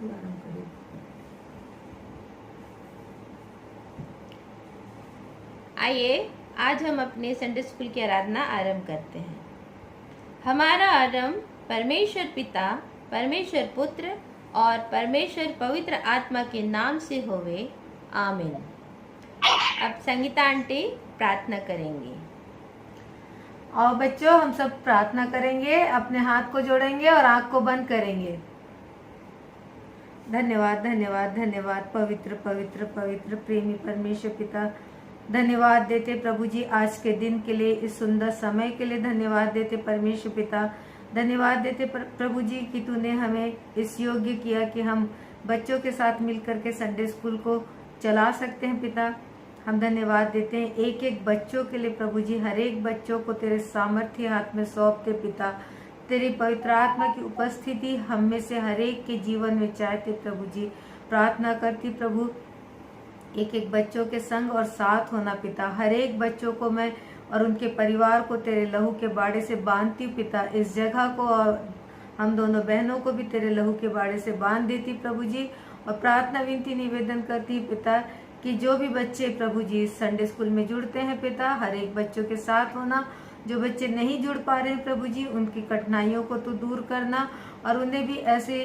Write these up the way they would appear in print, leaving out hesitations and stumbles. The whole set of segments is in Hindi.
स्कूल आरंभ करें। आइए आज हम अपने संडे स्कूल की आराधना आरंभ करते हैं। हमारा आरंभ परमेश्वर पिता, परमेश्वर पुत्र और परमेश्वर पवित्र आत्मा के नाम से होवे, आमीन। अब संगीता आंटी प्रार्थना करेंगी। और बच्चों हम सब प्रार्थना करेंगे, अपने हाथ को जोड़ेंगे और आंख को बंद करेंगे। धन्यवाद धन्यवाद धन्यवाद पवित्र पवित्र पवित्र प्रेमी परमेश्वर पिता, धन्यवाद देते प्रभु जी आज के दिन के लिए, इस सुंदर समय के लिए धन्यवाद देते परमेश्वर पिता। धन्यवाद देते प्रभु जी कि तूने हमें इस योग्य किया कि हम बच्चों के साथ मिलकर के संडे स्कूल को चला सकते हैं पिता। हम धन्यवाद देते हैं एक एक बच्चों के लिए प्रभु जी, हर एक बच्चों को तेरे सामर्थ्य हाथ में सौंपते पिता। तेरी पवित्र आत्मा की उपस्थिति हम में से हर एक के जीवन में चाहते प्रभु जी। प्रार्थना करती प्रभु एक एक बच्चों के संग और साथ होना पिता। हर एक बच्चों को मैं और उनके परिवार को तेरे लहू के बाड़े से बांधती हूँ पिता। इस जगह को और हम दोनों बहनों को भी तेरे लहू के बाड़े से बांध देती प्रभु जी। और प्रार्थना विनती निवेदन करती पिता कि जो भी बच्चे प्रभु जी संडे स्कूल में जुड़ते हैं पिता, हर एक बच्चों के साथ होना। जो बच्चे नहीं जुड़ पा रहे हैं प्रभु जी, उनकी कठिनाइयों को तो दूर करना और उन्हें भी ऐसी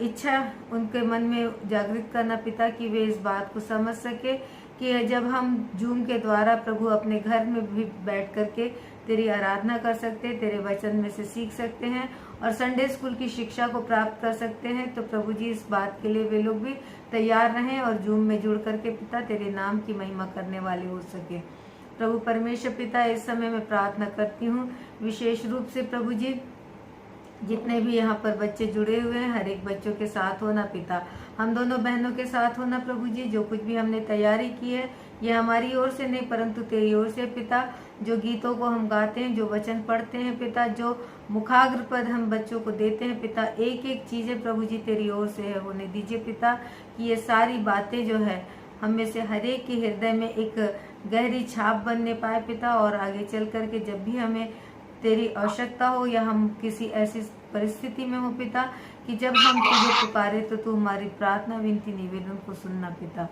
इच्छा उनके मन में जागृत करना पिता कि वे इस बात को समझ सके कि जब हम जूम के द्वारा प्रभु अपने घर में भी बैठ करके तेरी आराधना कर सकते हैं, तेरे वचन में से सीख सकते हैं और संडे स्कूल की शिक्षा को प्राप्त कर सकते हैं, तो प्रभु जी इस बात के लिए वे लोग भी तैयार रहें और जूम में जुड़ करके पिता तेरे नाम की महिमा करने वाले हो सके। प्रभु परमेश्वर पिता, इस समय मैं प्रार्थना करती हूँ विशेष रूप से प्रभु जी जितने भी यहाँ पर बच्चे जुड़े हुए हैं, हर एक बच्चों के साथ होना पिता। हम दोनों बहनों के साथ होना प्रभु जी। जो कुछ भी हमने तैयारी की है ये हमारी ओर से नहीं परंतु तेरी ओर से पिता। जो गीतों को हम गाते हैं, जो वचन पढ़ते हैं पिता, जो मुखाग्र पद हम बच्चों को देते हैं पिता, एक एक चीजें प्रभु जी तेरी ओर से है होने दीजिए पिता कि ये सारी बातें जो है हम में से हर एक के हृदय में एक गहरी छाप बनने पाए पिता। और आगे चल करके जब भी हमें तेरी आवश्यकता हो या हम किसी ऐसी परिस्थिति में हो पिता कि जब हम तुझे पुकारे तो तू हमारी प्रार्थना विनती निवेदन को सुनना पिता।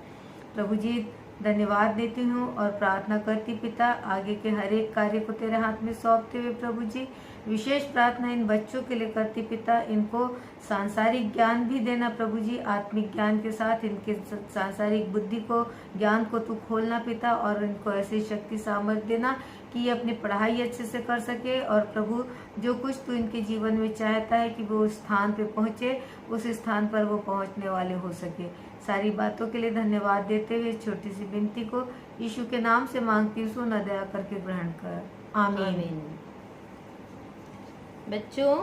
प्रभु जी धन्यवाद देती हूँ और प्रार्थना करती पिता आगे के हर एक कार्य को तेरे हाथ में सौंपते हुए प्रभु जी। विशेष प्रार्थना इन बच्चों के लिए करती पिता, इनको सांसारिक ज्ञान भी देना प्रभु जी। आत्मिक ज्ञान के साथ इनके सांसारिक बुद्धि को, ज्ञान को तू खोलना पिता और इनको ऐसी शक्ति सामर्थ्य देना कि ये अपनी पढ़ाई अच्छे से कर सके और प्रभु जो कुछ तू इनके जीवन में चाहता है कि वो उस स्थान पे पहुंचे, उस स्थान पर वो पहुंचने वाले हो सके। सारी बातों के लिए धन्यवाद देते हुए छोटी सी विनती को यीशु के नाम से मांगती हूँ, सुन दया करके ग्रहण कर, आमीन। बच्चों,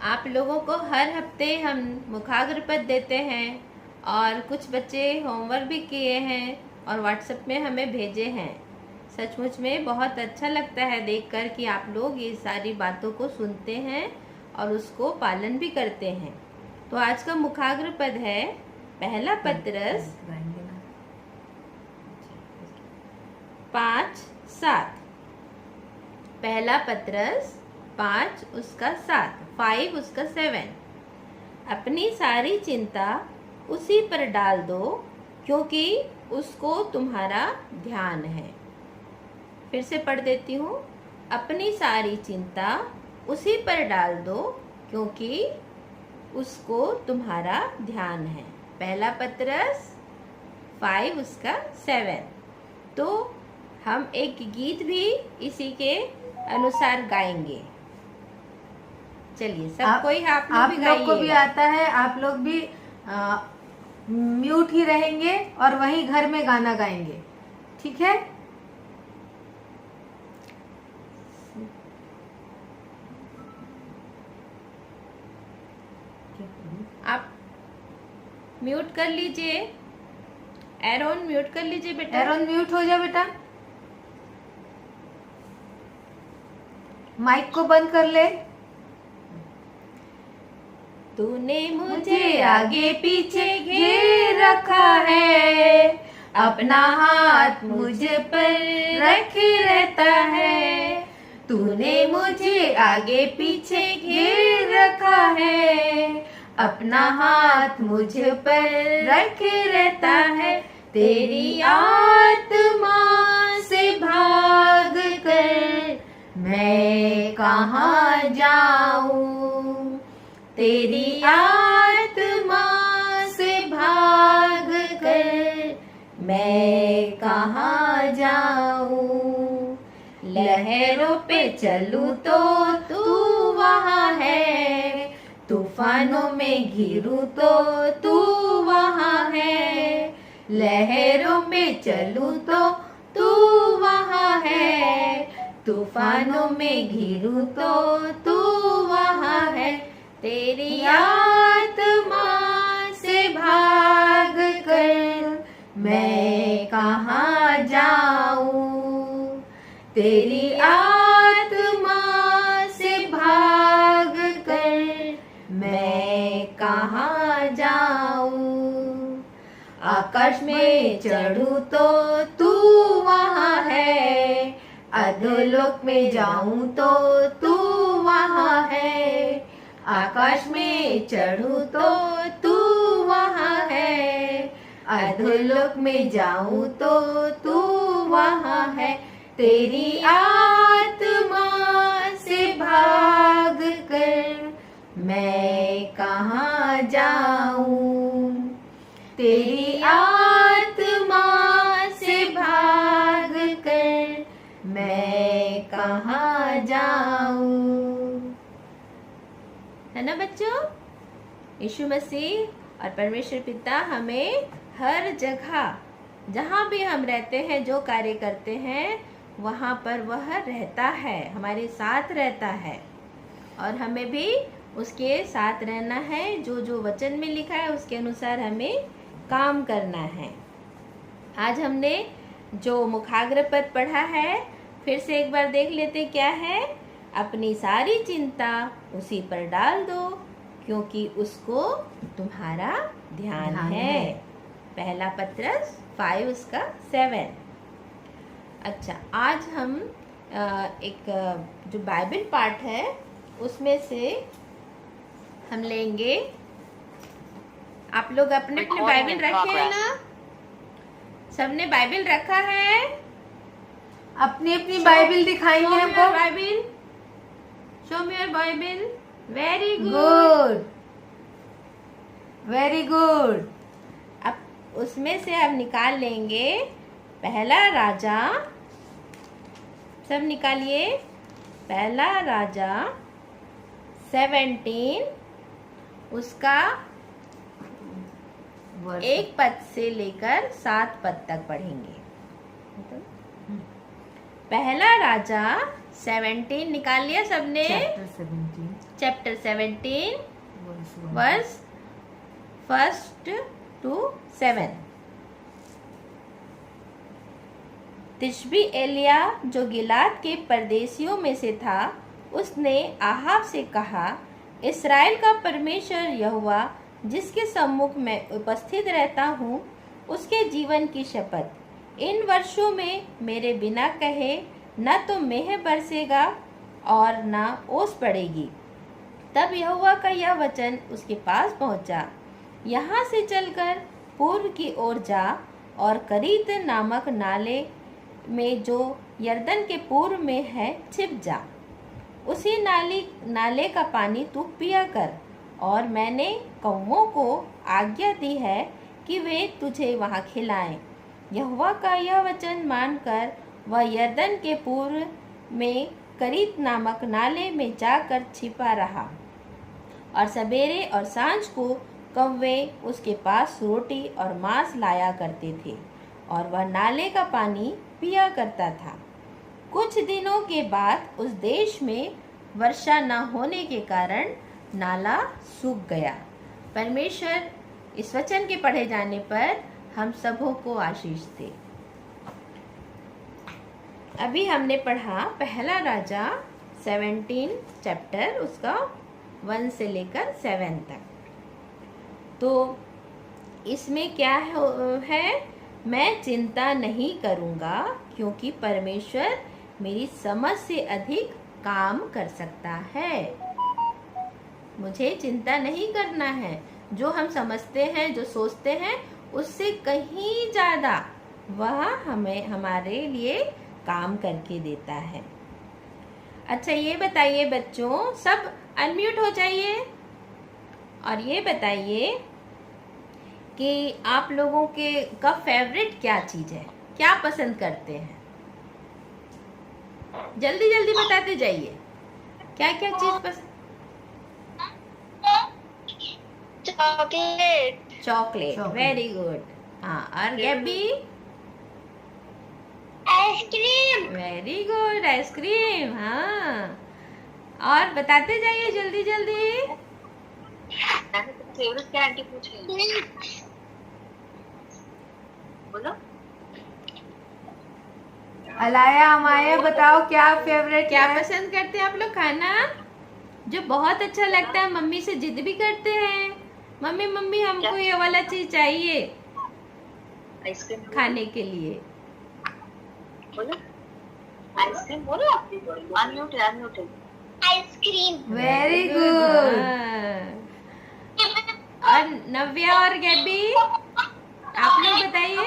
आप लोगों को हर हफ्ते हम मुखाग्र पद देते हैं और कुछ बच्चे होमवर्क भी किए हैं और व्हाट्सएप में हमें भेजे हैं। सचमुच में बहुत अच्छा लगता है देखकर कि आप लोग ये सारी बातों को सुनते हैं और उसको पालन भी करते हैं। तो आज का मुखाग्र पद है पहला पतरस 5:7। पहला पतरस 5 उसका 7, 5 उसका 7। अपनी सारी चिंता उसी पर डाल दो क्योंकि उसको तुम्हारा ध्यान है। फिर से पढ़ देती हूँ, अपनी सारी चिंता उसी पर डाल दो क्योंकि उसको तुम्हारा ध्यान है। पहला पतरस 5 उसका 7। तो हम एक गीत भी इसी के अनुसार गाएंगे। चलिए सब कोई आप लोग को भी आता है, आप लोग भी म्यूट ही रहेंगे और वहीं घर में गाना गाएंगे, ठीक है? आप म्यूट कर लीजिए। एरोन म्यूट कर लीजिए बेटा। एरोन म्यूट हो जा बेटा। माइक को बंद कर ले। तूने मुझे आगे पीछे घेर रखा है, अपना हाथ मुझ पर रखे रहता है। तूने मुझे आगे पीछे घेर रखा है, अपना हाथ मुझ पर रखे रहता है। तेरी आत्मा से भाग कर मैं कहाँ जाऊं। तेरी आत्मा से भाग कर मैं कहाँ जाऊं। लहरों पे चलूं तो तू वहाँ है, तूफानों में घिरूं तो तू वहाँ है। लहरों में चलूं तो तू वहाँ है, तूफानों में घिरूं तो तू वहाँ है। तेरी आत्मा से भाग कर मैं कहाँ जाऊं। तेरी आत्मा से भाग कर मैं कहाँ जाऊं। आकाश में चढ़ूं तो तू वहाँ है, अधोलोक में जाऊं तो तू वहाँ है। आकाश में चढ़ूं तो तू वहाँ है, अधोलोक में जाऊं तो तू वहाँ है। तेरी आत्मा से भाग कर मैं कहाँ जाऊं। तेरी आत्मा से भाग कर मैं कहाँ जाऊं। है ना बच्चों? यीशु मसीह और परमेश्वर पिता हमें हर जगह जहाँ भी हम रहते हैं, जो कार्य करते हैं, वहाँ पर वह रहता है, हमारे साथ रहता है और हमें भी उसके साथ रहना है। जो जो वचन में लिखा है उसके अनुसार हमें काम करना है। आज हमने जो मुखाग्र पद पढ़ा है फिर से एक बार देख लेते क्या है। अपनी सारी चिंता उसी पर डाल दो क्योंकि उसको तुम्हारा ध्यान है। पहला पत्रस 5 उसका 7। अच्छा, आज हम एक जो बाइबल पार्ट है उसमें से हम लेंगे। आप लोग अपने अपने बाइबल रखे हैं ना? सबने बाइबल रखा है? अपनी अपनी बाइबल दिखाएंगे हमको। Bible, show me your Bible. Very good, very good. अब उसमें से हम निकाल लेंगे पहला राजा। सब निकालिए। पहला राजा 17 उसका 1 पद से लेकर 7 पद तक पढ़ेंगे। पहला राजा 17 निकाल लिया सबने? Chapter 17 verse 1 to 7। तिशबी एलिया जो गिलाद के परदेशियों में से था, उसने आहाब से कहा, इस्राएल का परमेश्वर यहोवा जिसके सम्मुख मैं उपस्थित रहता हूँ, उसके जीवन की शपथ, इन वर्षों में मेरे बिना कहे न तो मेह बरसेगा और न ओस पड़ेगी। तब यहोवा का यह वचन उसके पास पहुंचा, यहाँ से चलकर पूर्व की ओर जा और करीत नामक नाले में जो यरदन के पूर्व में है छिप जा। उसी नाले का पानी तू पिया कर, और मैंने कौवों को आज्ञा दी है कि वे तुझे वहाँ खिलाएं। यहोवा का यह वचन मानकर वह यरदन के पूर्व में करीत नामक नाले में जाकर छिपा रहा, और सवेरे और सांझ को कौवे उसके पास रोटी और मांस लाया करते थे, और वह नाले का पानी पिया करता था। कुछ दिनों के बाद उस देश में वर्षा न होने के कारण नाला सूख गया। परमेश्वर इस वचन के पढ़े जाने पर हम सबों को आशीष दे। अभी हमने पढ़ा पहला राजा 17 चैप्टर, उसका 1 से लेकर 7 तक। तो इसमें क्या है? मैं चिंता नहीं करूँगा क्योंकि परमेश्वर मेरी समझ से अधिक काम कर सकता है। मुझे चिंता नहीं करना है। जो हम समझते हैं, जो सोचते हैं, उससे कहीं ज्यादा वह हमें हमारे लिए काम करके देता है। अच्छा, ये बताइए बच्चों, सब अनम्यूट हो जाइए और ये बताइए कि आप लोगों के का फेवरेट क्या चीज है, क्या पसंद करते हैं? जल्दी जल्दी बताते जाइए, क्या क्या चीज पसंद? चॉकलेट। Chocolate, very good. हाँ, और गैबी? आइसक्रीम। Very good, ice cream. हाँ, और बताते जाइए जल्दी जल्दी। फेवरेट क्या आंटी पूछ रही है? बोलो। अलाया, अमाया, बताओ क्या फेवरेट क्या है? पसंद करते हैं आप लोग खाना? जो बहुत अच्छा लगता है, मम्मी से जिद भी करते हैं, मम्मी मम्मी हमको ये वाला चीज चाहिए आइसक्रीम खाने के लिए। बोलो। आइसक्रीम बोलो। अनम्यूटेड। आइसक्रीम। Very good. और नव्या और गैबी, आप लोग बताइए।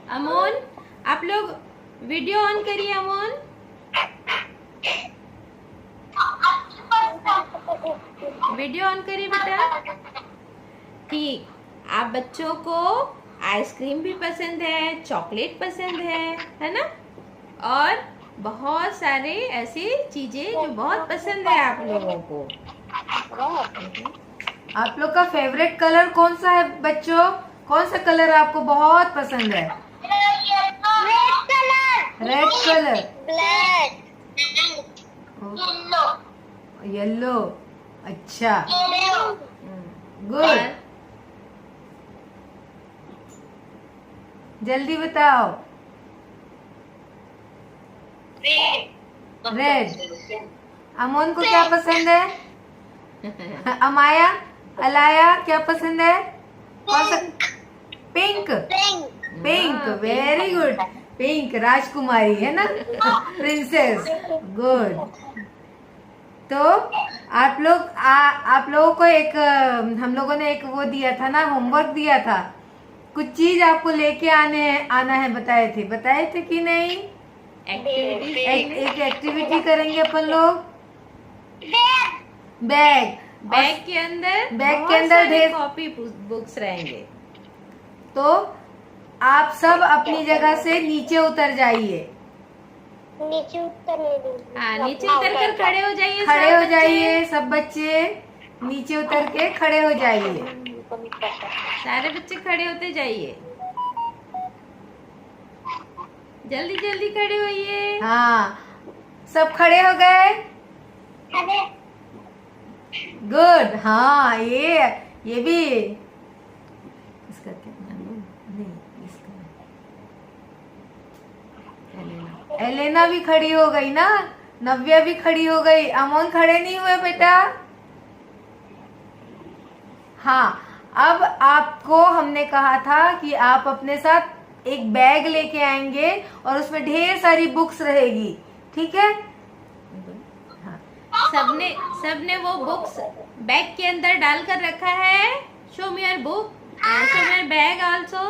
अमोन, आप लोग वीडियो ऑन करिए। अमोन, वीडियो ऑन करिए बेटा। ठीक, आप बच्चों को आइसक्रीम भी पसंद है, चॉकलेट पसंद है ना? और बहुत सारे ऐसी चीजें जो बहुत पसंद है आप लोगों को। आप लोग का फेवरेट कलर कौन सा है बच्चों? कौन सा कलर आपको बहुत पसंद है? Red colour. ब्लैक। येलो। अच्छा, और गुड। जल्दी बताओ। रेड। अमोन को क्या पसंद है? अमाया, अलाया, क्या पसंद है? कौन सा? Pink. Pink, very good. Pink, राजकुमारी है ना, प्रिंसेस। गुड। तो आप लोगों को एक हम लोगों ने एक वो दिया था ना, होमवर्क दिया था। कुछ चीज आपको लेके आना है, बताए थे कि नहीं? एक्टिविटी एक एक्टिविटी करेंगे अपन लोग। बैग। बैग के अंदर ढेर कॉपी बुक्स रहेंगे। तो आप सब अपनी जगह से नीचे उतर जाइए। नीचे उतर। हाँ, नीचे उतर कर खड़े हो जाइए। खड़े सब हो बच्चे। जाइए सब बच्चे, नीचे उतर के खड़े हो जाइए। सारे बच्चे खड़े होते जाइए, जल्दी जल्दी खड़े होइए। हाँ, सब खड़े हो गए। गुड। हाँ, ये भी इसका क्या नाम है? नहीं, इसका एलेना भी खड़ी हो गई ना, नव्या भी खड़ी हो गई। अमोन खड़े नहीं हुए बेटा। हाँ, अब आपको हमने कहा था कि आप अपने साथ एक बैग लेके आएंगे और उसमें ढेर सारी बुक्स रहेगी, ठीक है? सबने वो बुक्स बैग के अंदर डालकर रखा है। Show me your book, show me your bag also.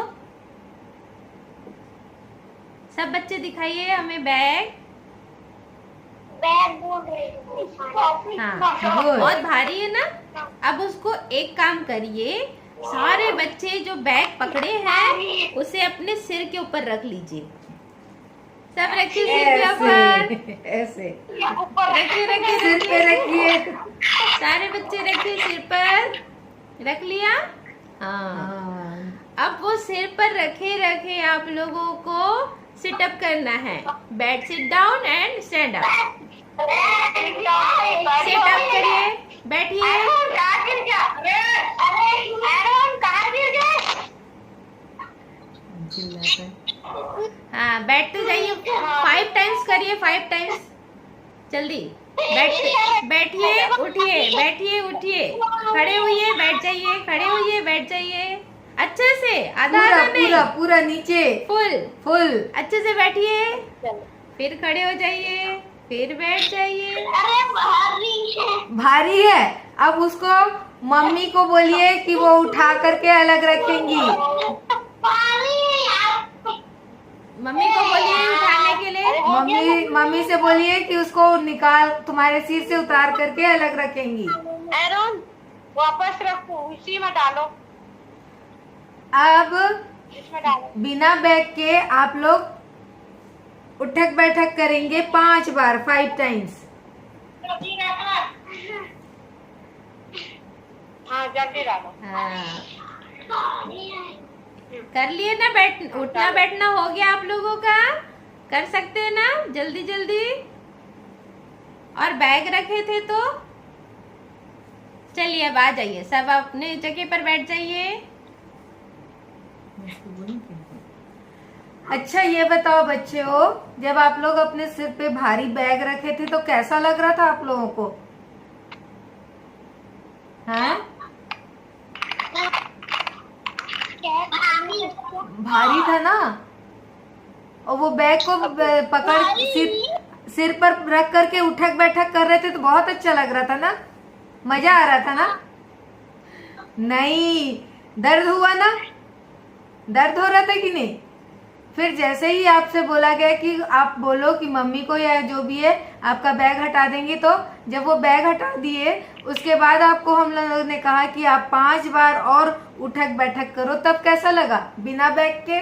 सब बच्चे दिखाइए हमें बैग। हाँ, गुड। बहुत भारी है ना। अब उसको एक काम करिए, सारे बच्चे जो बैग पकड़े हैं उसे अपने सिर के ऊपर रख लीजिए। सब रखिए सिर के ऊपर। ऐसे रखिए सिर पे रखिए। सारे बच्चे रखिए सिर पर। रख लिया? हाँ। हाँ, अब वो सिर पर रखे आप लोगों को सिट अप करना है। Sit down and stand up. Sit up करिए, बैठिए। हाँ, बैठते जाइए। 5 टाइम्स करिए, 5 टाइम्स। जल्दी बैठिए, उठिए, बैठिए, उठिए, खड़े होइए, बैठ जाइए, खड़े होइए, बैठ जाइए। अच्छे से, आधा पूरा आधा नहीं, पूरा पूरा नीचे फुल फुल। अच्छे से बैठिए, फिर खड़े हो जाइए। फिर बैठ जाइए। अरे भारी है। भारी है। अब उसको मम्मी को बोलिए कि वो उठा करके अलग रखेंगी। भारी है यार। मम्मी को बोलिए उठाने के लिए। मम्मी से बोलिए कि उसको निकाल तुम्हारे सिर से उतार करके अलग रखेंगी। एरोन वापस रखो, उसी में डालो, अब इसमें डालो। बिना बैग के आप लोग उठक बैठक करेंगे 5 बार, 5 टाइम्स। हाँ जल्दी डालो। हाँ कर लिए ना, उठना बैठना हो गया आप लोगों का? कर सकते हैं ना जल्दी जल्दी? और बैग रखे थे तो चलिए अब आ जाइए, सब अपने जगह पर बैठ जाइए। अच्छा ये बताओ बच्चों, जब आप लोग अपने सिर पे भारी बैग रखे थे तो कैसा लग रहा था आप लोगों को? हाँ भारी था ना। और वो बैग को पकड़ सिर पर रख करके उठक बैठक कर रहे थे तो बहुत अच्छा लग रहा था ना, मजा आ रहा था ना? नहीं, दर्द हुआ ना? दर्द हो रहा था कि नहीं? फिर जैसे ही आपसे बोला गया कि आप बोलो कि मम्मी को या जो भी है आपका बैग हटा देंगे, तो जब वो बैग हटा दिए उसके बाद आपको हम लोगों ने कहा कि आप 5 बार और उठक बैठक करो, तब कैसा लगा बिना बैग के?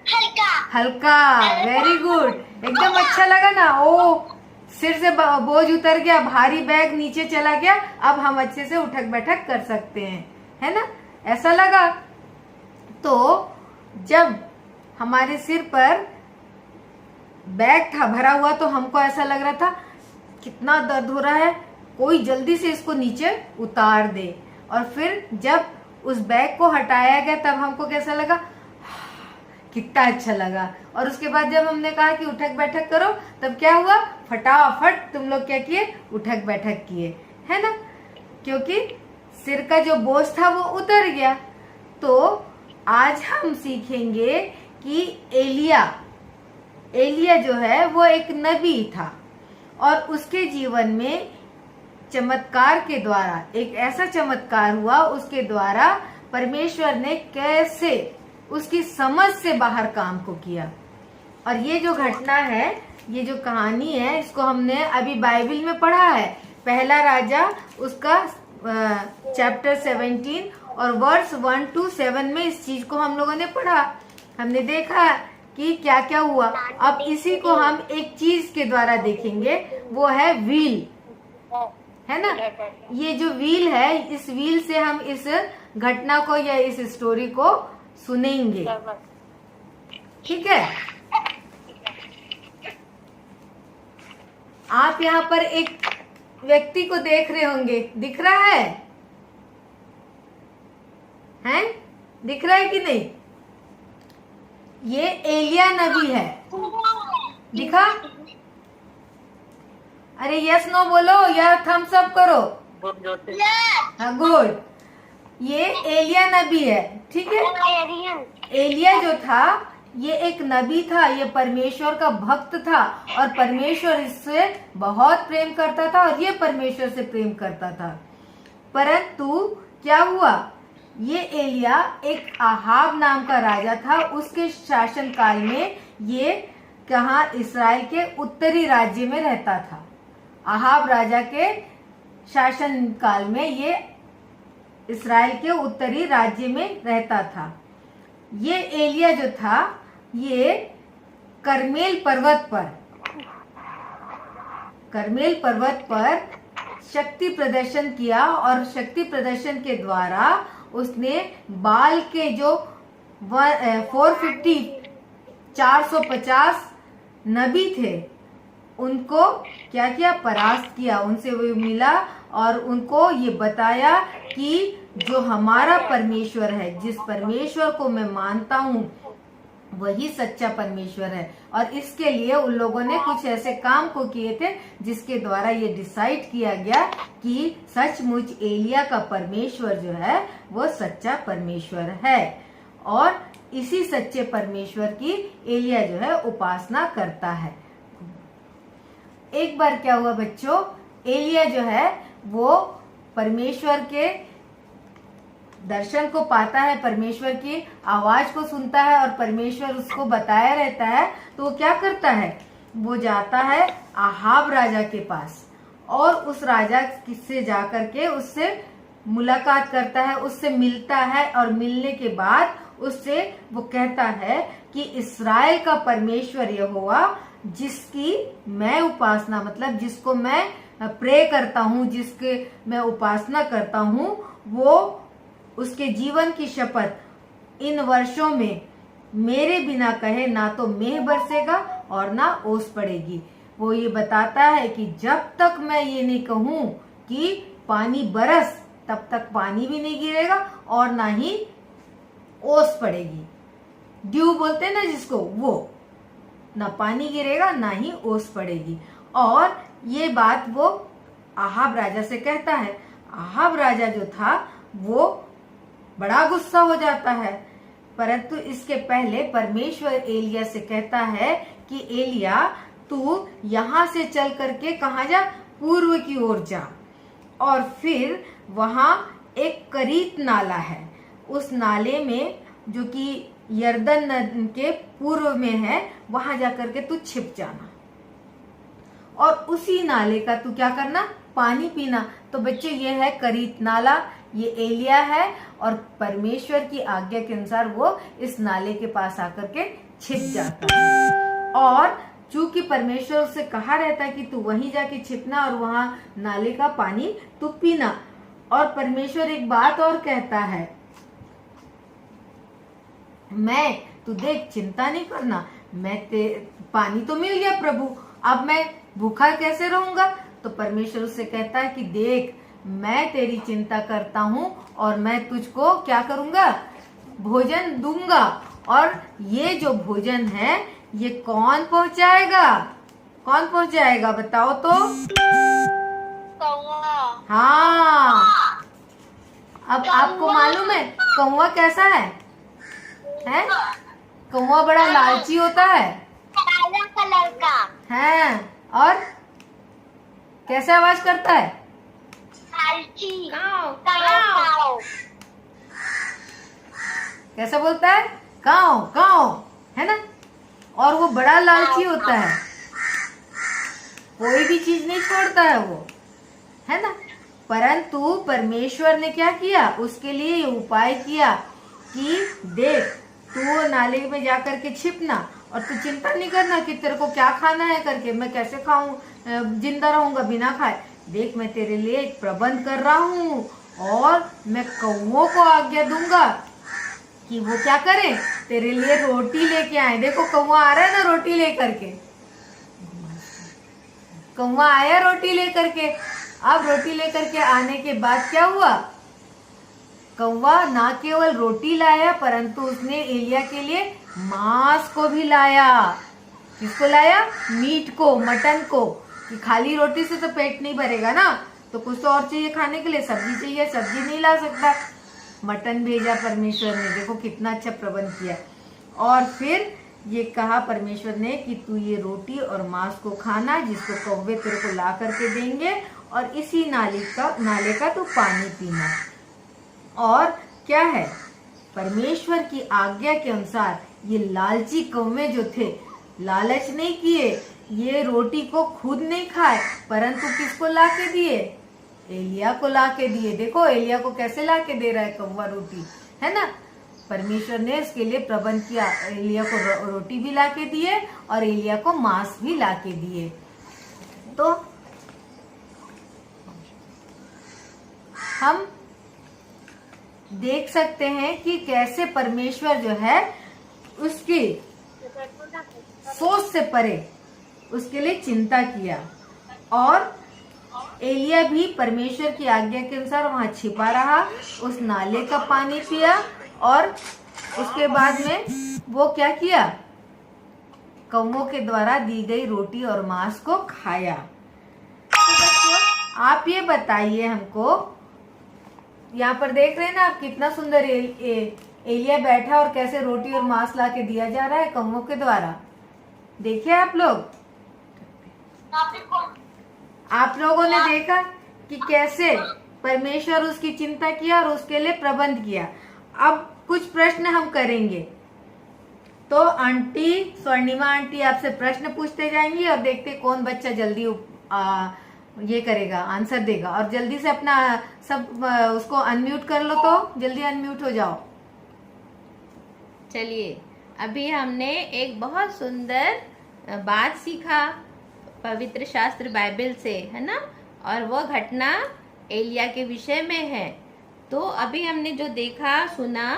हल्का। हल्का, वेरी गुड, एकदम अच्छा लगा ना। ओ सिर से बोझ उतर गया, भारी बैग नीचे चला गया, अब हम अच्छे से उठक बैठक कर सकते हैं, है ना? ऐसा लगा। तो जब हमारे सिर पर बैग था भरा हुआ तो हमको ऐसा लग रहा था कितना दर्द हो रहा है, कोई जल्दी से इसको नीचे उतार दे। और फिर जब उस बैग को हटाया गया तब हमको कैसा लगा, कितना अच्छा लगा। और उसके बाद जब हमने कहा कि उठक बैठक करो, तब क्या हुआ, फटाफट तुम लोग क्या किए, उठक बैठक किए, है ना? क्योंकि सिर का जो बोझ था वो उतर गया। तो आज हम सीखेंगे कि एलिया जो है वो एक नबी था और उसके जीवन में चमत्कार के द्वारा, एक ऐसा चमत्कार हुआ उसके द्वारा परमेश्वर ने कैसे उसकी समझ से बाहर काम को किया। और ये जो घटना है, ये जो कहानी है, इसको हमने अभी बाइबल में पढ़ा है। पहला राजा उसका चैप्टर 17 और वर्स 1 to 7 में इस चीज को हम लोगों ने पढ़ा, हमने देखा कि क्या क्या हुआ। अब इसी को हम एक चीज के द्वारा देखेंगे, वो है व्हील, है ना? ये जो व्हील है, इस व्हील से हम इस घटना को या इस स्टोरी को सुनेंगे, ठीक है? आप यहाँ पर एक व्यक्ति को देख रहे होंगे, दिख रहा है? हैं? दिख रहा है कि नहीं? ये एलिया नबी है, दिखा? अरे यस नो बोलो या थम्स अप करो। हाँ गुड। ये एलिया नबी है, ठीक है? एलिया जो था ये एक नबी था, ये परमेश्वर का भक्त था और परमेश्वर इससे बहुत प्रेम करता था और ये परमेश्वर से प्रेम करता था। परंतु क्या हुआ, ये एलिया एक आहाब नाम का राजा था, उसके शासन काल में ये कहाँ, इस्राएल के उत्तरी राज्य में रहता था। आहाब राजा के शासन काल में ये इस्राएल के उत्तरी राज्य में रहता था। ये एलिया जो था ये करमेल पर्वत पर शक्ति प्रदर्शन किया और शक्ति प्रदर्शन के द्वारा उसने बाल के जो 450 नबी थे उनको क्या किया, परास्त किया, उनसे वो मिला और उनको ये बताया कि जो हमारा परमेश्वर है, जिस परमेश्वर को मैं मानता हूँ वही सच्चा परमेश्वर है। और इसके लिए उन लोगों ने कुछ ऐसे काम को किए थे जिसके द्वारा ये डिसाइड किया गया कि सचमुच एलिया का परमेश्वर जो है वो सच्चा परमेश्वर है। और इसी सच्चे परमेश्वर की एलिया जो है उपासना करता है। एक बार क्या हुआ बच्चों, एलिया जो है वो परमेश्वर के दर्शन को पाता है, परमेश्वर की आवाज को सुनता है और परमेश्वर उसको बताया रहता है। तो वो क्या करता है, वो जाता है आहाब राजा के पास और उस राजा से जाकर के उससे मुलाकात करता है, उससे मिलता है और मिलने के बाद उससे वो कहता है कि इस्राएल का परमेश्वर यहोवा जिसकी मैं उपासना, मतलब जिसको मैं प्रे करता हूँ, जिसके मैं उपासना करता हूँ, वो उसके जीवन की शपथ इन वर्षों में मेरे बिना कहे ना तो मेघ बरसेगा और ना ओस पड़ेगी। वो ये बताता है कि जब तक मैं ये नहीं कहूं कि पानी बरस, तब तक पानी भी नहीं गिरेगा और ना ही ओस पड़ेगी। ड्यू बोलते हैं ना जिसको, वो ना पानी गिरेगा ना ही ओस पड़ेगी। और ये बात वो आहाब राजा से कहता है। आहाब राजा जो था वो बड़ा गुस्सा हो जाता है, परंतु इसके पहले परमेश्वर एलिया से कहता है कि एलिया तू यहाँ से चल करके कहाँ जा, पूर्व की ओर जा। और फिर वहां एक करीत नाला है, उस नाले में जो कि यरदन नदी के पूर्व में है, वहां जाकर के तू छिप जाना और उसी नाले का तू क्या करना, पानी पीना। तो बच्चे ये है करीत नाला, ये एलिया है और परमेश्वर की आज्ञा के अनुसार वो इस नाले के पास आकर के छिप जाता है। और चूंकि परमेश्वर उससे कहा रहता है कि तू वहीं जाके छिपना और वहां नाले का पानी तू पीना। और परमेश्वर एक बात और कहता है, तू देख चिंता नहीं करना, पानी तो मिल गया प्रभु, अब मैं भूखा कैसे रहूंगा। तो परमेश्वर उससे कहता है कि देख मैं तेरी चिंता करता हूँ और मैं तुझको क्या करूंगा, भोजन दूंगा। और ये जो भोजन है ये कौन पहुंचाएगा, कौन पहुंचाएगा बताओ तो। कौवा। हाँ, अब आपको मालूम है कौवा कैसा है? कौवा बड़ा लालची होता है, काला कलर का है और कैसे आवाज करता है, लालची। काऊ, काऊ। कैसे बोलता है, काऊ काऊ, है ना। और वो बड़ा लालची होता है, कोई भी चीज नहीं छोड़ता है वो, है ना। परंतु परमेश्वर ने क्या किया, उसके लिए ये उपाय किया कि देख तू नाले में जाकर के छिपना और तू चिंता नहीं करना कि तेरे को क्या खाना है करके, मैं कैसे खाऊं, जिंदा रहूंगा बिना खाए। देख मैं तेरे लिए एक प्रबंध कर रहा हूँ और मैं कौवों को आज्ञा दूंगा कि वो क्या करें, तेरे लिए रोटी लेके आए। देखो कौवा आ रहा है ना रोटी लेकर के, कौवा आया रोटी लेकर के। अब रोटी लेकर के आने के बाद क्या हुआ, कौवा ना केवल रोटी लाया परंतु उसने एलिया के लिए मांस को भी लाया। किसको लाया, मीट को, मटन को, कि खाली रोटी से तो पेट नहीं भरेगा ना, तो कुछ तो और चाहिए खाने के लिए, सब्जी चाहिए, सब्जी नहीं ला सकता, मटन भेजा परमेश्वर ने। देखो कितना अच्छा प्रबंध किया। और फिर ये कहा परमेश्वर ने कि तू ये रोटी और मांस को खाना जिसको कौवे तेरे को ला करके देंगे और इसी नाले का तू पानी पीना। और क्या है, परमेश्वर की आज्ञा के अनुसार ये लालची कौवे जो थे, लालच नहीं किए, ये रोटी को खुद नहीं खाए परंतु किसको ला के दिए, एलिया को ला के दिए। देखो एलिया को कैसे ला के दे रहा है कौवा रोटी, है ना। परमेश्वर ने इसके लिए प्रबंध किया, एलिया को रोटी भी ला के दिए और एलिया को मांस भी ला के दिए। तो हम देख सकते हैं कि कैसे परमेश्वर जो है उसकी सोच से परे उसके लिए चिंता किया। और एलिया भी परमेश्वर की आज्ञा के अनुसार वहां छिपा रहा, उस नाले का पानी पिया और उसके बाद में वो क्या किया, कौवों के द्वारा दी गई रोटी और मांस को खाया। आप ये बताइए हमको, यहाँ पर देख रहे हैं ना आप, कितना सुंदर एलिया बैठा और कैसे रोटी और मांस ला के दिया जा रहा है कौवों के द्वारा। देखिए आप लोग, आप लोगों ने देखा कि कैसे परमेश्वर उसकी चिंता किया और उसके लिए प्रबंध किया। अब कुछ प्रश्न हम करेंगे, तो आंटी स्वर्णिमा आंटी आपसे प्रश्न पूछते जाएंगी और देखते कौन बच्चा जल्दी ये करेगा, आंसर देगा। और जल्दी से अपना सब उसको अनम्यूट कर लो, तो जल्दी अनम्यूट हो जाओ। चलिए, अभी हमने एक बहुत सुंदर बात सीखा पवित्र शास्त्र बाइबल से, है ना, और वो घटना एलिया के विषय में है। तो अभी हमने जो देखा सुना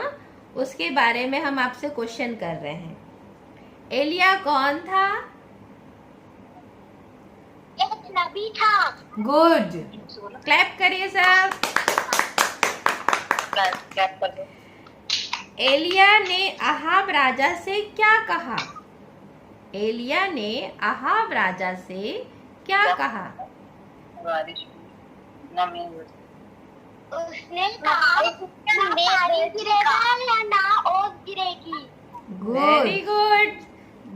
उसके बारे में हम आपसे क्वेश्चन कर रहे हैं। एलिया कौन था? एक नबी था। गुड, क्लैप करिए सब। एलिया ने अहाब राजा से क्या कहा? एलिया ने अहाब राजा से क्या कहा? उसने कहा पानी गिरेगा या ना ओस गिरेगी। Very good.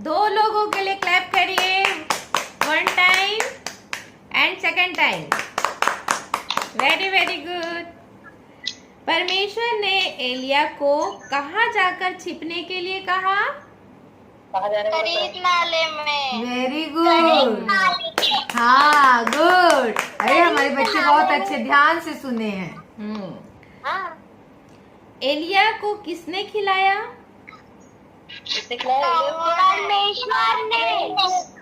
2 लोगों के लिए क्लैप करिए, 1 time and 2nd time. Very very good. परमेश्वर ने एलिया को कहाँ जाकर छिपने के लिए कहा? खरीद नाले में। वेरी गुड, हाँ गुड। अरे हमारे बच्चे बहुत अच्छे ध्यान से सुने हैं। एलिया को किसने खिलाया? परमेश्वर ने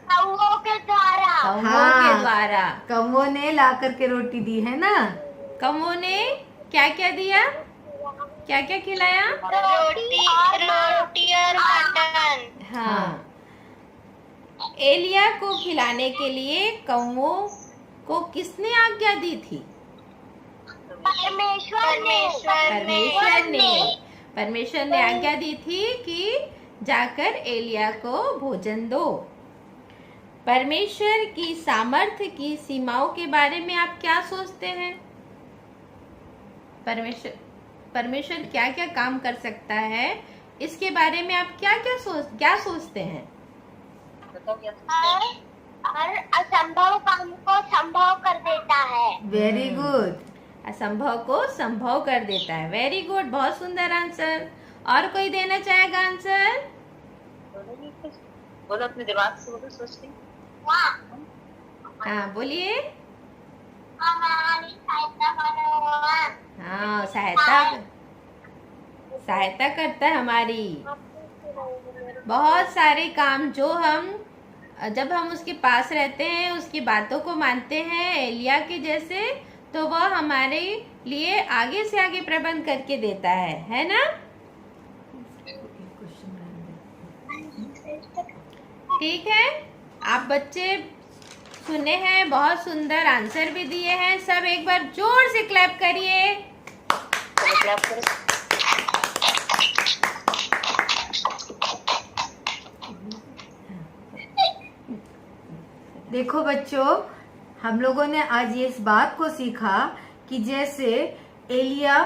कौवों के द्वारा। कौवों के द्वारा। कौवों ने ला करके रोटी दी है ना। कौवों ने क्या क्या दिया? क्या क्या खिलाया? रोटी और मटन। हाँ। एलिया को खिलाने के लिए कौवों को किसने आज्ञा दी थी? परमेश्वर ने आज्ञा दी थी कि जाकर एलिया को भोजन दो। परमेश्वर की सामर्थ्य की सीमाओं के बारे में आप क्या सोचते हैं? परमेश्वर क्या क्या काम कर सकता है, इसके बारे में आप क्या सोचते हैं? हर असंभव काम को संभव कर देता है। Very good. असंभव को संभव कर देता है। वेरी गुड, बहुत सुंदर आंसर। और कोई देना चाहेगा आंसर? बोलो अपने दिमाग से, बोलो सोचती। हाँ बोलिए। हमारी सहायता करो। हाँ, सहायता करता है हमारी। बहुत सारे काम जो जब हम उसके पास रहते हैं, उसकी बातों को मानते हैं एलिया के जैसे, तो वह हमारे लिए आगे से आगे प्रबंध करके देता है ना? ठीक है, आप बच्चे सुने हैं, बहुत सुंदर आंसर भी दिए हैं। सब एक बार जोर से क्लैप करिए। देखो बच्चों, हम लोगों ने आज ये इस बात को सीखा कि जैसे एलिया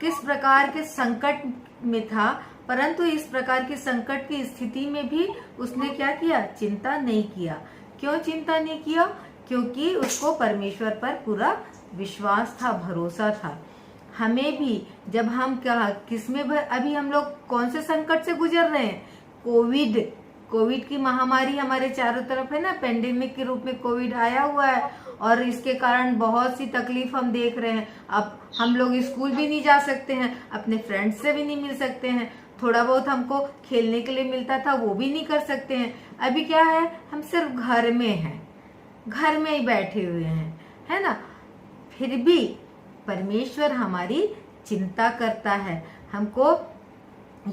किस प्रकार के संकट में था, परंतु इस प्रकार के संकट की स्थिति में भी उसने क्या किया? चिंता नहीं किया। क्यों चिंता नहीं किया? क्योंकि उसको परमेश्वर पर पूरा विश्वास था, भरोसा था। हमें भी जब हम किसमें अभी हम लोग कौन से संकट से गुजर रहे हैं? कोविड की महामारी हमारे चारों तरफ है ना, पेंडेमिक के रूप में कोविड आया हुआ है और इसके कारण बहुत सी तकलीफ हम देख रहे हैं। अब हम लोग स्कूल भी नहीं जा सकते हैं, अपने फ्रेंड्स से भी नहीं मिल सकते हैं, थोड़ा बहुत हमको खेलने के लिए मिलता था वो भी नहीं कर सकते हैं। अभी क्या है, हम सिर्फ घर में हैं, घर में ही बैठे हुए हैं, है ना। फिर भी परमेश्वर हमारी चिंता करता है। हमको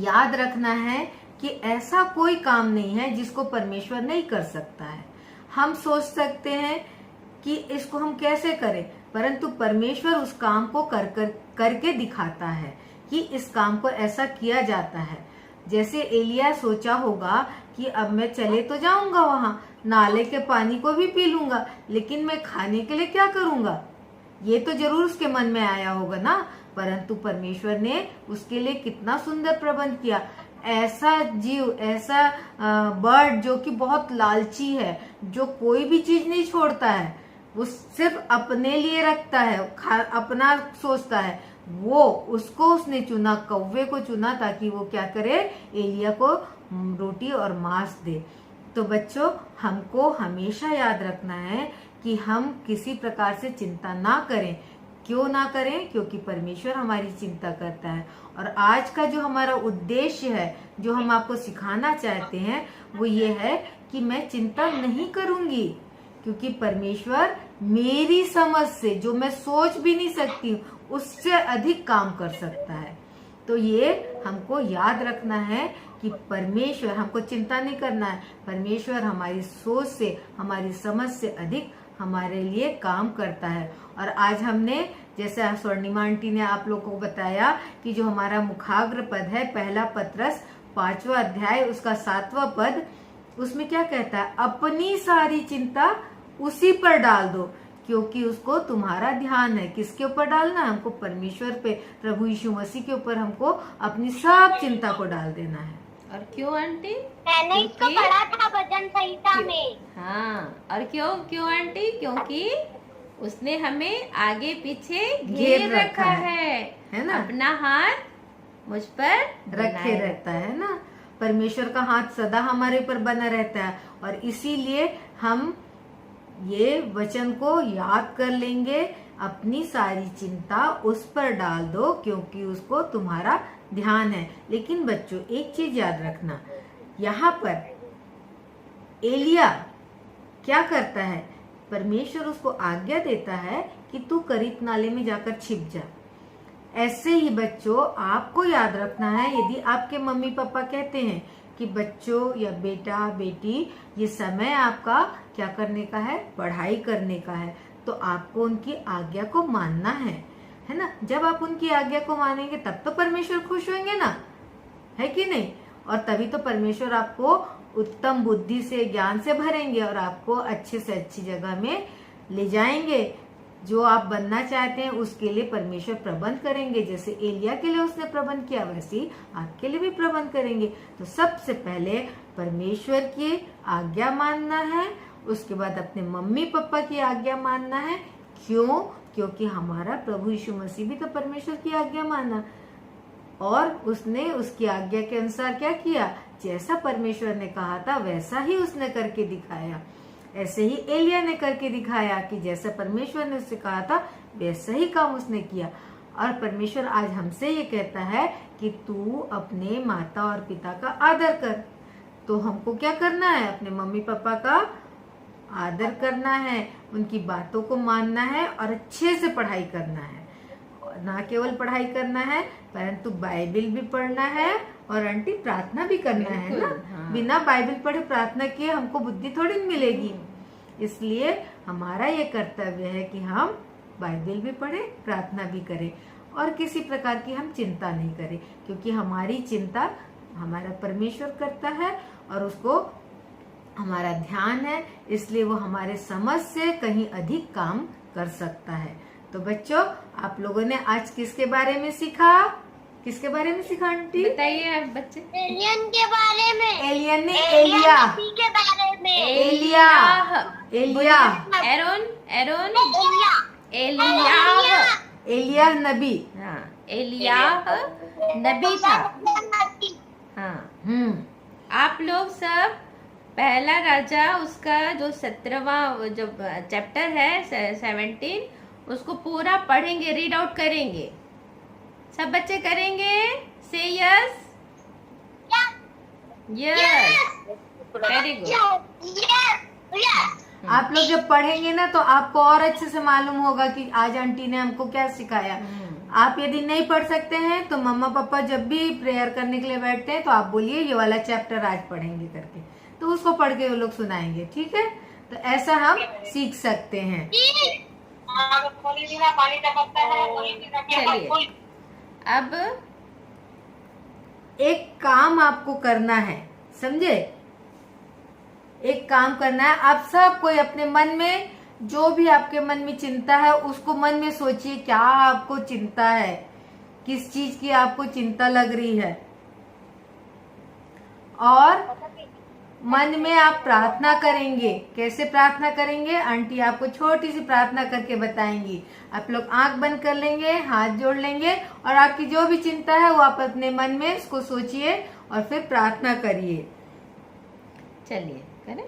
याद रखना है कि ऐसा कोई काम नहीं है जिसको परमेश्वर नहीं कर सकता है। हम सोच सकते हैं कि इसको हम कैसे करें, परंतु परमेश्वर उस काम को करके दिखाता है कि इस काम को ऐसा किया जाता है। जैसे एलिया सोचा होगा कि अब मैं चले तो जाऊंगा वहां, नाले के पानी को भी पी लूंगा, लेकिन मैं खाने के लिए क्या करूंगा? ये तो जरूर उसके मन में आया होगा ना। परंतु परमेश्वर ने उसके लिए कितना सुंदर प्रबंध किया। ऐसा जीव, ऐसा बर्ड जो कि बहुत लालची है, जो कोई भी चीज नहीं छोड़ता है, वो सिर्फ अपने लिए रखता है, अपना सोचता है, वो उसको उसने चुना, कौवे को चुना, ताकि वो क्या करे, एलिया को रोटी और मांस दे। तो बच्चों, हमको हमेशा याद रखना है कि हम किसी प्रकार से चिंता ना करें। क्यों ना करें? क्योंकि परमेश्वर हमारी चिंता करता है। और आज का जो हमारा उद्देश्य है, जो हम आपको सिखाना चाहते हैं, वो ये है कि मैं चिंता नहीं करूंगी, क्योंकि परमेश्वर मेरी समझ से, जो मैं सोच भी नहीं सकती हूँ, उससे अधिक काम कर सकता है। तो ये हमको याद रखना है कि परमेश्वर, हमको चिंता नहीं करना है, परमेश्वर हमारी सोच से, हमारी समझ से अधिक हमारे लिए काम करता है। और आज हमने, जैसे स्वर्णिमा आंटी ने आप लोगों को बताया, कि जो हमारा मुखाग्र पद है, पहला पत्रस 5वां अध्याय उसका 7वां पद, उसमें क्या कहता है, अपनी सारी चिंता उसी पर डाल दो, क्योंकि उसको तुम्हारा ध्यान है। किसके ऊपर डालना है? हमको परमेश्वर पे, प्रभु यीशु मसीह के ऊपर हमको अपनी सब चिंता को डाल देना है। और क्यों आंटी? मैंने इसको पढ़ा था भजन संहिता में। हाँ, और क्यों आंटी? क्योंकि उसने हमें आगे पीछे घेर रखा है ना? अपना हाथ मुझ पर रखे रहता है ना। परमेश्वर का हाथ सदा हमारे ऊपर बना रहता है, और इसीलिए हम ये वचन को याद कर लेंगे, अपनी सारी चिंता उस पर डाल दो, क्योंकि उसको तुम्हारा ध्यान है। लेकिन बच्चों, एक चीज याद रखना, यहाँ पर एलिया क्या करता है, परमेश्वर उसको आज्ञा देता है कि तू करीत नाले में जाकर छिप जा। ऐसे ही बच्चों, आपको याद रखना है, यदि आपके मम्मी पापा कहते हैं कि बच्चों या बेटा बेटी, ये समय आपका क्या करने का है, पढ़ाई करने का है, तो आपको उनकी आज्ञा को मानना है ना। जब आप उनकी आज्ञा को मानेंगे तब तो परमेश्वर खुश होंगे ना, है कि नहीं? और तभी तो परमेश्वर आपको उत्तम बुद्धि से, ज्ञान से भरेंगे, और आपको अच्छे से अच्छी जगह में ले जाएंगे। जो आप बनना चाहते हैं उसके लिए परमेश्वर प्रबंध करेंगे। जैसे एलिया के लिए उसने प्रबंध किया, वैसे ही आपके लिए भी प्रबंध करेंगे। तो सबसे पहले परमेश्वर की आज्ञा मानना है, उसके बाद अपने मम्मी पापा की आज्ञा मानना है। क्यों? क्योंकि हमारा प्रभु यीशु मसीह भी तो परमेश्वर की आज्ञा माना, और उसने उसकी आज्ञा के अनुसार क्या किया, जैसा परमेश्वर ने कहा था वैसा ही उसने करके दिखाया। ऐसे ही एलिया ने करके दिखाया कि जैसा परमेश्वर ने उससे कहा था वैसा ही काम उसने किया। और परमेश्वर आज हमसे ये कहता है कि तू अपने माता और पिता का आदर कर। तो हमको क्या करना है, अपने मम्मी पापा का आदर करना है, उनकी बातों को मानना है, और अच्छे से पढ़ाई करना है। ना केवल पढ़ाई करना है, परंतु बाइबल भी पढ़ना है, और आंटी प्रार्थना भी करना है ना। हाँ। बिना बाइबल पढ़े प्रार्थना किए हमको बुद्धि थोड़ी मिलेगी। इसलिए हमारा ये कर्तव्य है कि हम बाइबल भी पढ़े, प्रार्थना भी करें, और किसी प्रकार की हम चिंता नहीं करें, क्योंकि हमारी चिंता हमारा परमेश्वर करता है, और उसको हमारा ध्यान है, इसलिए वो हमारे समझ से कहीं अधिक काम कर सकता है। तो बच्चों, आप लोगों ने आज किसके बारे में सीखा? किसके बारे में सीखा आंटी? बताइए आप बच्चे। एलियन के बारे में। एलियन ने एलिया के बारे में। एलिया एलिया एरोन एरोन एलिया एलिया नबी। हाँ, एलिया नबी था। हाँ, आप लोग सब पहला राजा उसका जो 17वां जो चैप्टर है 17, उसको पूरा पढ़ेंगे, रीड आउट करेंगे। सब बच्चे करेंगे? से यस यस, वेरी गुड। आप लोग जब पढ़ेंगे ना तो आपको और अच्छे से मालूम होगा कि आज आंटी ने हमको क्या सिखाया। आप यदि नहीं पढ़ सकते हैं तो मम्मा पापा जब भी प्रेयर करने के लिए बैठते हैं तो आप बोलिए ये वाला चैप्टर आज पढ़ेंगे करके, तो उसको पढ़ के वो लोग सुनाएंगे। ठीक है, तो ऐसा हम सीख सकते हैं। चलिए, अब एक काम आपको करना है, समझे? एक काम करना है, आप सब कोई अपने मन में जो भी आपके मन में चिंता है उसको मन में सोचिए, क्या आपको चिंता है, किस चीज की आपको चिंता लग रही है, और मन में आप प्रार्थना करेंगे। कैसे प्रार्थना करेंगे? आंटी आपको छोटी सी प्रार्थना करके बताएंगी। आप लोग आंख बंद कर लेंगे, हाथ जोड़ लेंगे, और आपकी जो भी चिंता है वो आप अपने मन में उसको सोचिए और फिर प्रार्थना करिए। चलिए करें।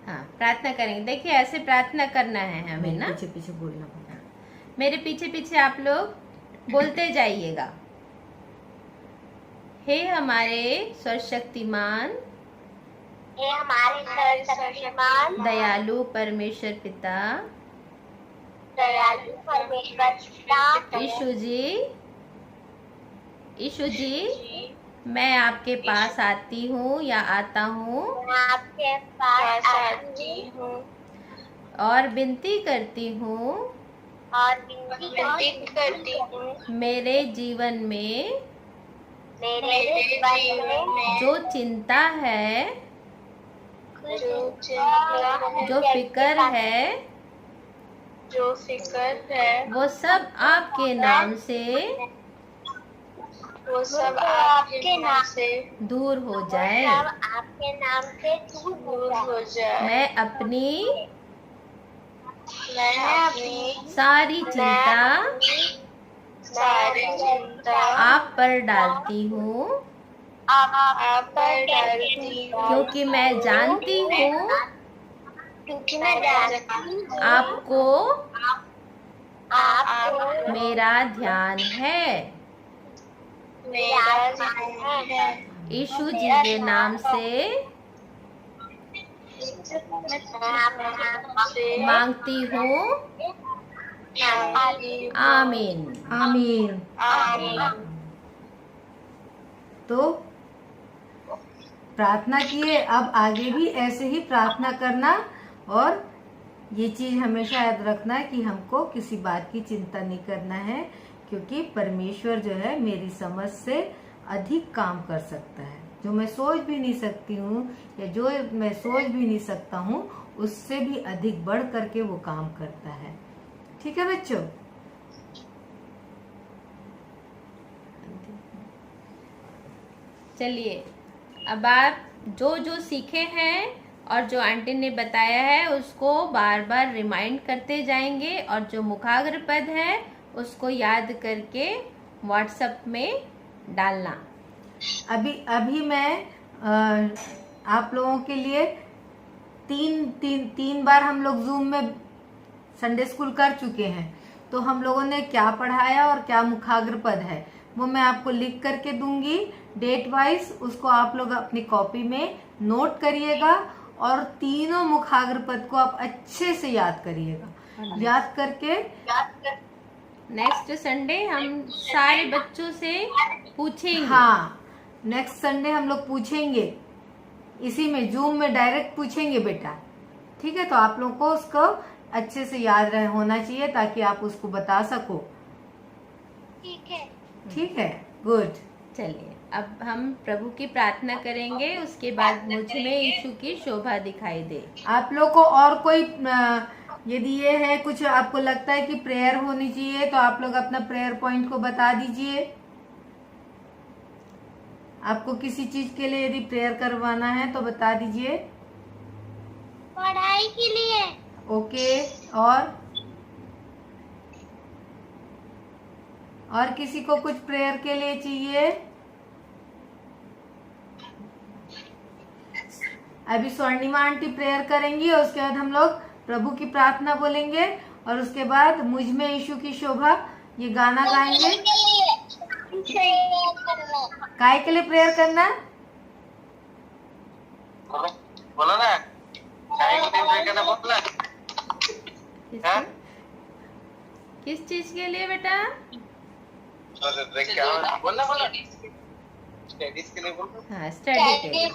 हाँ, प्रार्थना करेंगे। देखिए ऐसे प्रार्थना करना है हमें ना। पीछे पीछे बोलना पड़ेगा। मेरे पीछे पीछे आप लोग बोलते जाइएगा। हे हमारे सर्वशक्तिमान हे हमारे सर्वशक्तिमान दयालु परमेश्वर पिता दयालु परमेश्वर पिता यीशु जी मैं आपके पास आती हूँ या आता हूँ मैं आपके पास आती हूँ और विनती करती हूँ और विनती करती हूँ मेरे जीवन में मेरे जीवन में जो चिंता है, जो फिक्र है, वो सब आपके नाम से आपके नाम से दूर हो जाए। आपके नाम से दूर हो जाए। मैं अपनी सारी चिंता आप पर डालती हूँ, आप पर डालती हूँ क्योंकि मैं जानती हूँ आपको मेरा ध्यान है। यीशु जी के नाम से मांगती हूँ, आमीन। आमीन। तो प्रार्थना किए, अब आगे भी ऐसे ही प्रार्थना करना, और ये चीज हमेशा याद रखना है कि हमको किसी बात की चिंता नहीं करना है, क्योंकि परमेश्वर जो है मेरी समझ से अधिक काम कर सकता है। जो मैं सोच भी नहीं सकती हूँ या जो मैं सोच भी नहीं सकता हूँ, उससे भी अधिक बढ़ करके वो काम करता है। ठीक है बच्चों? चलिए अब आप जो जो सीखे हैं और जो आंटी ने बताया है उसको बार बार रिमाइंड करते जाएंगे, और जो मुखाग्र पद है उसको याद करके व्हाट्सएप में डालना। अभी मैं आप लोगों के लिए तीन बार हम लोग जूम में संडे स्कूल कर चुके हैं। तो हम लोगों ने क्या पढ़ाया और क्या मुखाग्र पद है वो मैं आपको लिख करके दूंगी डेट वाइज। उसको आप लोग अपनी कॉपी में नोट करिएगा और तीनों मुखाग्र पद को आप अच्छे से याद करिएगा। याद करके नेक्स्ट संडे हम सारे बच्चों से पूछेंगे। हाँ, नेक्स्ट संडे हम लोग पूछेंगे, इसी में जूम में डायरेक्ट पूछेंगे बेटा। ठीक है? तो आप लोगों को उसको अच्छे से याद होना चाहिए ताकि आप उसको बता सको। ठीक है? ठीक है, गुड। चलिए अब हम प्रभु की प्रार्थना करेंगे, उसके बाद मुझ में यीशु की शोभा दिखाई दे। आप लोग को और कोई यदि ये है कुछ आपको लगता है कि प्रेयर होनी चाहिए तो आप लोग अपना प्रेयर पॉइंट को बता दीजिए। आपको किसी चीज के लिए यदि प्रेयर करवाना है तो बता दीजिए। पढ़ाई के लिए। ओके, और किसी को कुछ प्रेयर के लिए चाहिए? अभी स्वर्णिमा आंटी प्रेयर करेंगी और उसके बाद हम लोग प्रभु की प्रार्थना बोलेंगे और उसके बाद मुझ में यीशु की शोभा ये गाना गाएंगे। काय के लिए प्रेयर करना? बोलो ना, काय के लिए प्रेयर करना बोलना। किस चीज के लिए बेटा? बोलना स्टडीज के लिए बोलो। हाँ, स्टडी के लिए।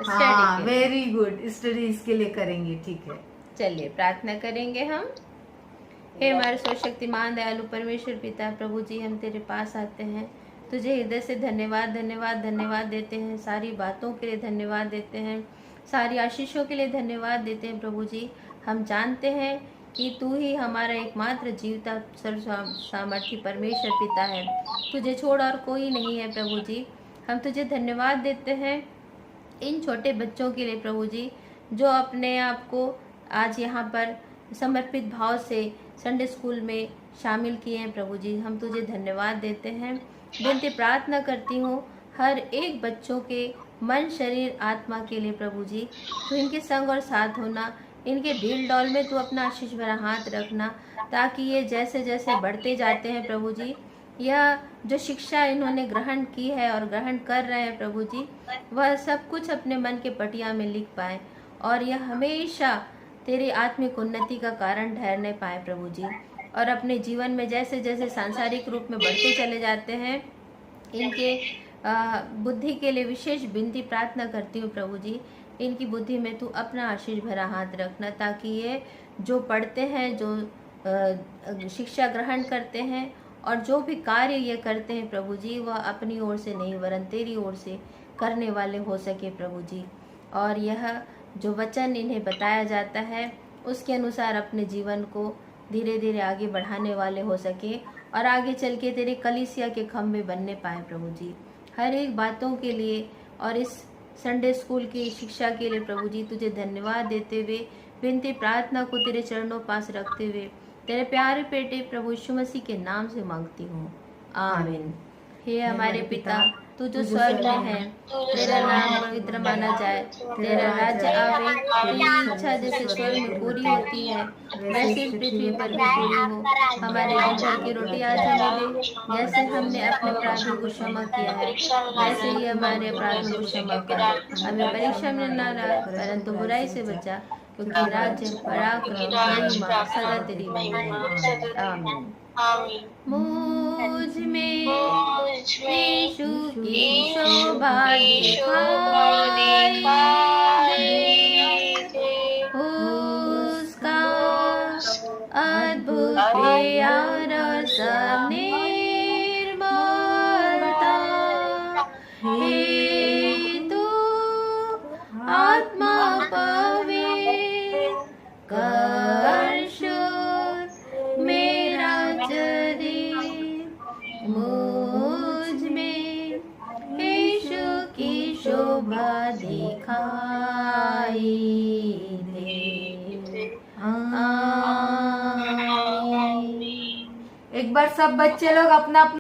हाँ, वेरी गुड, स्टडीज के लिए करेंगे। ठीक है, चलिए प्रार्थना करेंगे हम। हे हमारे सर्वशक्तिमान दयालु परमेश्वर पिता, प्रभु जी हम तेरे पास आते हैं, तुझे हृदय से धन्यवाद धन्यवाद धन्यवाद देते हैं। सारी बातों के लिए धन्यवाद देते हैं, सारी आशीषों के लिए धन्यवाद देते हैं। प्रभु जी हम जानते हैं कि तू ही हमारा एकमात्र जीवता सर्व सामर्थी परमेश्वर पिता है। तुझे छोड़ और कोई नहीं है प्रभु जी। हम तुझे धन्यवाद देते हैं इन छोटे बच्चों के लिए प्रभु जी, जो अपने आप को आज यहाँ पर समर्पित भाव से संडे स्कूल में शामिल किए हैं प्रभु जी। हम तुझे धन्यवाद देते हैं। विनती प्रार्थना करती हूँ हर एक बच्चों के मन शरीर आत्मा के लिए प्रभु जी। तो इनके संग और साथ होना, इनके दिल डॉल में तू अपना आशीष भरा हाथ रखना, ताकि ये जैसे जैसे बढ़ते जाते हैं प्रभु जी, यह जो शिक्षा इन्होंने ग्रहण की है और ग्रहण कर रहे हैं प्रभु जी, वह सब कुछ अपने मन के पटिया में लिख पाए और यह हमेशा तेरी आत्मिक उन्नति का कारण ठहरने पाए प्रभु जी। और अपने जीवन में जैसे जैसे सांसारिक रूप में बढ़ते चले जाते हैं, इनके बुद्धि के लिए विशेष विनती प्रार्थना करती हूँ प्रभु जी। इनकी बुद्धि में तू अपना आशीष भरा हाथ रखना, ताकि ये जो पढ़ते हैं, जो शिक्षा ग्रहण करते हैं और जो भी कार्य ये करते हैं प्रभु जी, वह अपनी ओर से नहीं वरन तेरी ओर से करने वाले हो सके प्रभु जी। और यह जो वचन इन्हें बताया जाता है उसके अनुसार अपने जीवन को धीरे धीरे आगे बढ़ाने वाले हो सके और आगे चल के तेरे कलीसिया के खंभे बनने पाए प्रभु जी। हर एक बातों के लिए और इस संडे स्कूल की शिक्षा के लिए प्रभु जी तुझे धन्यवाद देते हुए, विनती प्रार्थना को तेरे चरणों पास रखते हुए तेरे प्यारे बेटे प्रभु यीशु मसीह के नाम से मांगती हूँ, आमीन। हे हमारे पिता, तू जो स्वर्ग में है, तेरा नाम पवित्र माना जाए, तेरा राज्य आवे, तेरी इच्छा जैसे स्वर्ग में पूरी होती है वैसे इस पृथ्वी पर भी पूरी हो। हमारे दिन भर की रोटी आज हमें दे, जैसे हमने अपने अपराधियों को क्षमा किया है वैसे ही हमारे अपराधों को क्षमा कर। हमें परीक्षा में न ला, परंतु बुराई से बचा, क्योंकि राज्य पराक्रम महिमा सदा तेरी बनी है, आमीन। मुझ में यीशु की शोभा दिखाई दे, उसका अद्भुत प्यार और सब निर्मलता, हे तू आत्मा पवित्र कर शुद्ध मेरा शरीर, मुझ में यीशु की शोभा दिखाई दे, आमीन। एक बार सब बच्चे लोग अपना